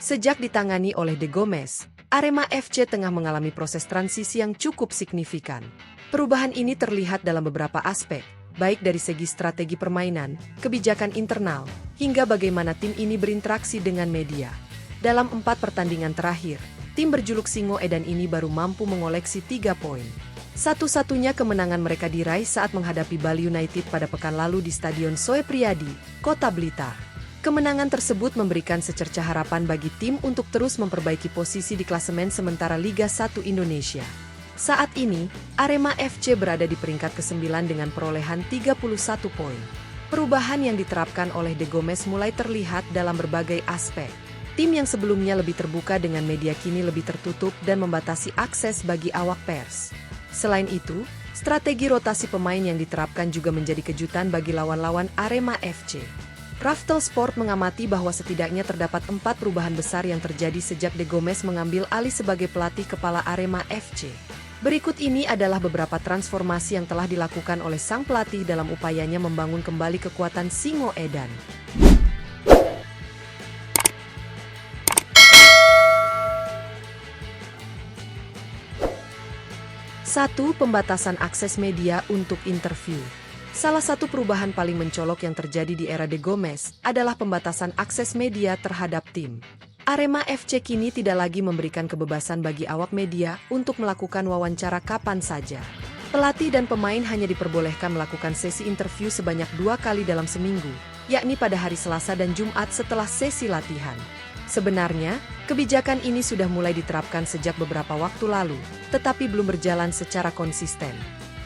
Sejak ditangani oleh De Gomez, Arema FC tengah mengalami proses transisi yang cukup signifikan. Perubahan ini terlihat dalam beberapa aspek, baik dari segi strategi permainan, kebijakan internal, hingga bagaimana tim ini berinteraksi dengan media. Dalam 4 pertandingan terakhir, tim berjuluk Singo Edan ini baru mampu mengoleksi 3 poin. Satu-satunya kemenangan mereka diraih saat menghadapi Bali United pada pekan lalu di Stadion Soe Priadi, Kota Blitar. Kemenangan tersebut memberikan secerca harapan bagi tim untuk terus memperbaiki posisi di klasemen sementara Liga 1 Indonesia. Saat ini, Arema FC berada di peringkat ke-9 dengan perolehan 31 poin. Perubahan yang diterapkan oleh De Gomez mulai terlihat dalam berbagai aspek. Tim yang sebelumnya lebih terbuka dengan media kini lebih tertutup dan membatasi akses bagi awak pers. Selain itu, strategi rotasi pemain yang diterapkan juga menjadi kejutan bagi lawan-lawan Arema FC. Raftel Sport mengamati bahwa setidaknya terdapat 4 perubahan besar yang terjadi sejak De Gomez mengambil alih sebagai pelatih kepala Arema FC. Berikut ini adalah beberapa transformasi yang telah dilakukan oleh sang pelatih dalam upayanya membangun kembali kekuatan Singo Edan. 1. Pembatasan akses media untuk interview. Salah satu perubahan paling mencolok yang terjadi di era De Gomez adalah pembatasan akses media terhadap tim. Arema FC kini tidak lagi memberikan kebebasan bagi awak media untuk melakukan wawancara kapan saja. Pelatih dan pemain hanya diperbolehkan melakukan sesi interview sebanyak 2 kali dalam seminggu, yakni pada hari Selasa dan Jumat setelah sesi latihan. Sebenarnya, kebijakan ini sudah mulai diterapkan sejak beberapa waktu lalu, tetapi belum berjalan secara konsisten.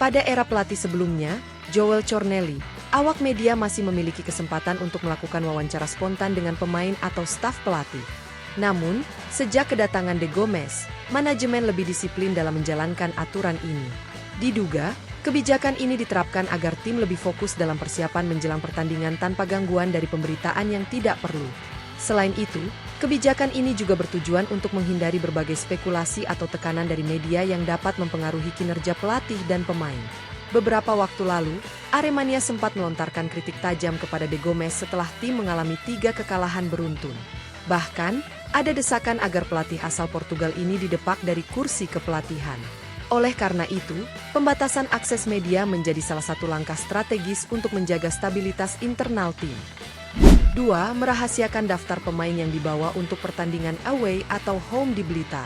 Pada era pelatih sebelumnya, Joel Corneli, awak media masih memiliki kesempatan untuk melakukan wawancara spontan dengan pemain atau staf pelatih. Namun, sejak kedatangan De Gomez, manajemen lebih disiplin dalam menjalankan aturan ini. Diduga, kebijakan ini diterapkan agar tim lebih fokus dalam persiapan menjelang pertandingan tanpa gangguan dari pemberitaan yang tidak perlu. Selain itu, kebijakan ini juga bertujuan untuk menghindari berbagai spekulasi atau tekanan dari media yang dapat mempengaruhi kinerja pelatih dan pemain. Beberapa waktu lalu, Aremania sempat melontarkan kritik tajam kepada De Gomez setelah tim mengalami 3 kekalahan beruntun. Bahkan, ada desakan agar pelatih asal Portugal ini didepak dari kursi kepelatihan. Oleh karena itu, pembatasan akses media menjadi salah satu langkah strategis untuk menjaga stabilitas internal tim. 2. Merahasiakan daftar pemain yang dibawa untuk pertandingan away atau home di Blitar.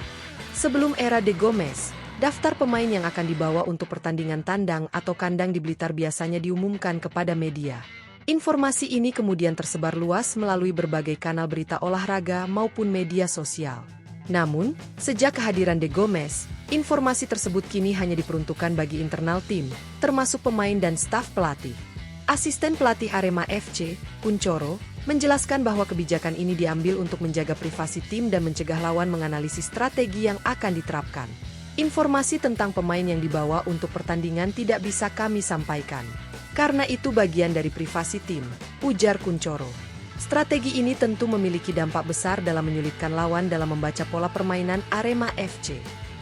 Sebelum era De Gomez, daftar pemain yang akan dibawa untuk pertandingan tandang atau kandang di Blitar biasanya diumumkan kepada media. Informasi ini kemudian tersebar luas melalui berbagai kanal berita olahraga maupun media sosial. Namun, sejak kehadiran De Gomez, informasi tersebut kini hanya diperuntukkan bagi internal tim, termasuk pemain dan staf pelatih. Asisten pelatih Arema FC, Kuncoro, menjelaskan bahwa kebijakan ini diambil untuk menjaga privasi tim dan mencegah lawan menganalisis strategi yang akan diterapkan. Informasi tentang pemain yang dibawa untuk pertandingan tidak bisa kami sampaikan. Karena itu bagian dari privasi tim, ujar Kuncoro. Strategi ini tentu memiliki dampak besar dalam menyulitkan lawan dalam membaca pola permainan Arema FC.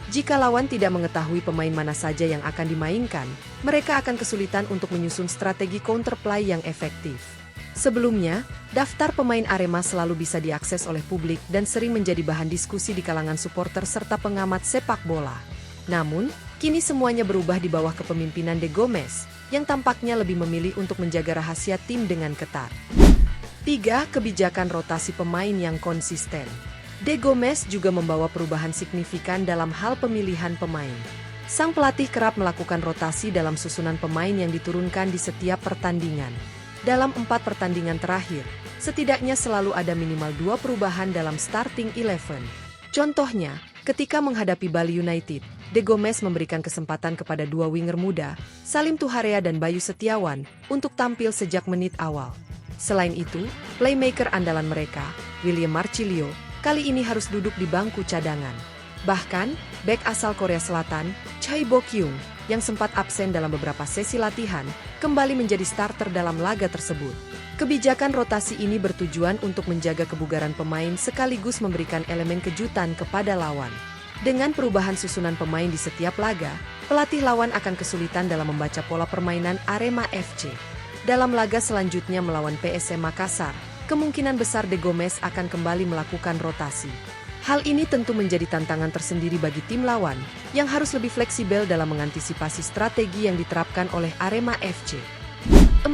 Jika lawan tidak mengetahui pemain mana saja yang akan dimainkan, mereka akan kesulitan untuk menyusun strategi counterplay yang efektif. Sebelumnya, daftar pemain Arema selalu bisa diakses oleh publik dan sering menjadi bahan diskusi di kalangan supporter serta pengamat sepak bola. Namun, kini semuanya berubah di bawah kepemimpinan De Gomez, yang tampaknya lebih memilih untuk menjaga rahasia tim dengan ketat. 3. Kebijakan rotasi pemain yang konsisten. De Gomez juga membawa perubahan signifikan dalam hal pemilihan pemain. Sang pelatih kerap melakukan rotasi dalam susunan pemain yang diturunkan di setiap pertandingan. Dalam 4 pertandingan terakhir, setidaknya selalu ada minimal 2 perubahan dalam starting 11. Contohnya, ketika menghadapi Bali United, De Gomez memberikan kesempatan kepada 2 winger muda, Salim Tuharea dan Bayu Setiawan, untuk tampil sejak menit awal. Selain itu, playmaker andalan mereka, William Marcilio, kali ini harus duduk di bangku cadangan. Bahkan, bek asal Korea Selatan, Choi Bo-kyung, yang sempat absen dalam beberapa sesi latihan, kembali menjadi starter dalam laga tersebut. Kebijakan rotasi ini bertujuan untuk menjaga kebugaran pemain sekaligus memberikan elemen kejutan kepada lawan. Dengan perubahan susunan pemain di setiap laga, pelatih lawan akan kesulitan dalam membaca pola permainan Arema FC. Dalam laga selanjutnya melawan PSM Makassar, kemungkinan besar De Gomez akan kembali melakukan rotasi. Hal ini tentu menjadi tantangan tersendiri bagi tim lawan, yang harus lebih fleksibel dalam mengantisipasi strategi yang diterapkan oleh Arema FC. 4.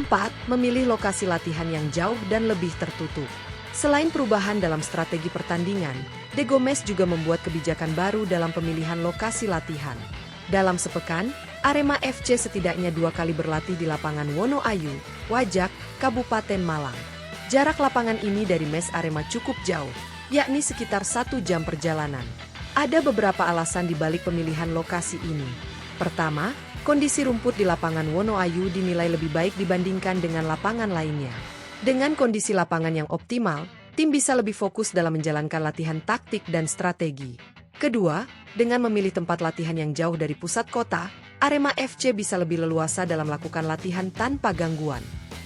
Memilih lokasi latihan yang jauh dan lebih tertutup. Selain perubahan dalam strategi pertandingan, De Gomez juga membuat kebijakan baru dalam pemilihan lokasi latihan. Dalam sepekan, Arema FC setidaknya 2 kali berlatih di lapangan Wonoayu, Wajak, Kabupaten Malang. Jarak lapangan ini dari mes Arema cukup jauh, yakni sekitar 1 jam perjalanan. Ada beberapa alasan di balik pemilihan lokasi ini. Pertama, kondisi rumput di lapangan Wonoayu dinilai lebih baik dibandingkan dengan lapangan lainnya. Dengan kondisi lapangan yang optimal, tim bisa lebih fokus dalam menjalankan latihan taktik dan strategi. Kedua, dengan memilih tempat latihan yang jauh dari pusat kota, Arema FC bisa lebih leluasa dalam melakukan latihan tanpa gangguan.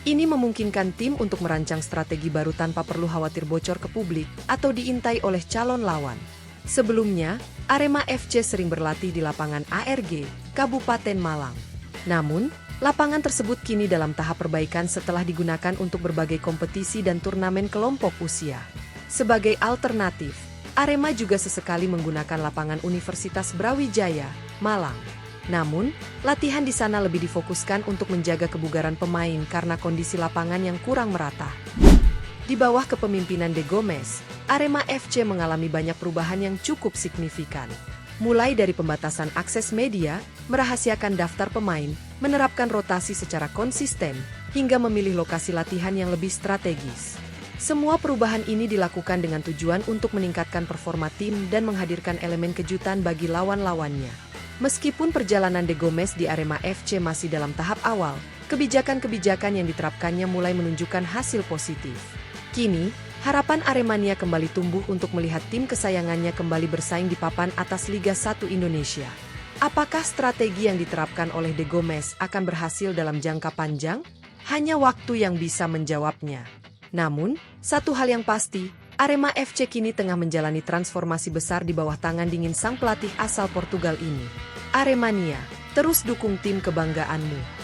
Ini memungkinkan tim untuk merancang strategi baru tanpa perlu khawatir bocor ke publik atau diintai oleh calon lawan. Sebelumnya, Arema FC sering berlatih di lapangan ARG, Kabupaten Malang. Namun, lapangan tersebut kini dalam tahap perbaikan setelah digunakan untuk berbagai kompetisi dan turnamen kelompok usia. Sebagai alternatif, Arema juga sesekali menggunakan lapangan Universitas Brawijaya, Malang. Namun, latihan di sana lebih difokuskan untuk menjaga kebugaran pemain karena kondisi lapangan yang kurang merata. Di bawah kepemimpinan De Gomez, Arema FC mengalami banyak perubahan yang cukup signifikan. Mulai dari pembatasan akses media, merahasiakan daftar pemain, menerapkan rotasi secara konsisten, hingga memilih lokasi latihan yang lebih strategis. Semua perubahan ini dilakukan dengan tujuan untuk meningkatkan performa tim dan menghadirkan elemen kejutan bagi lawan-lawannya. Meskipun perjalanan De Gomez di Arema FC masih dalam tahap awal, kebijakan-kebijakan yang diterapkannya mulai menunjukkan hasil positif. Kini, harapan Aremania kembali tumbuh untuk melihat tim kesayangannya kembali bersaing di papan atas Liga 1 Indonesia. Apakah strategi yang diterapkan oleh De Gomez akan berhasil dalam jangka panjang? Hanya waktu yang bisa menjawabnya. Namun, satu hal yang pasti, Arema FC kini tengah menjalani transformasi besar di bawah tangan dingin sang pelatih asal Portugal ini. Aremania, terus dukung tim kebanggaanmu.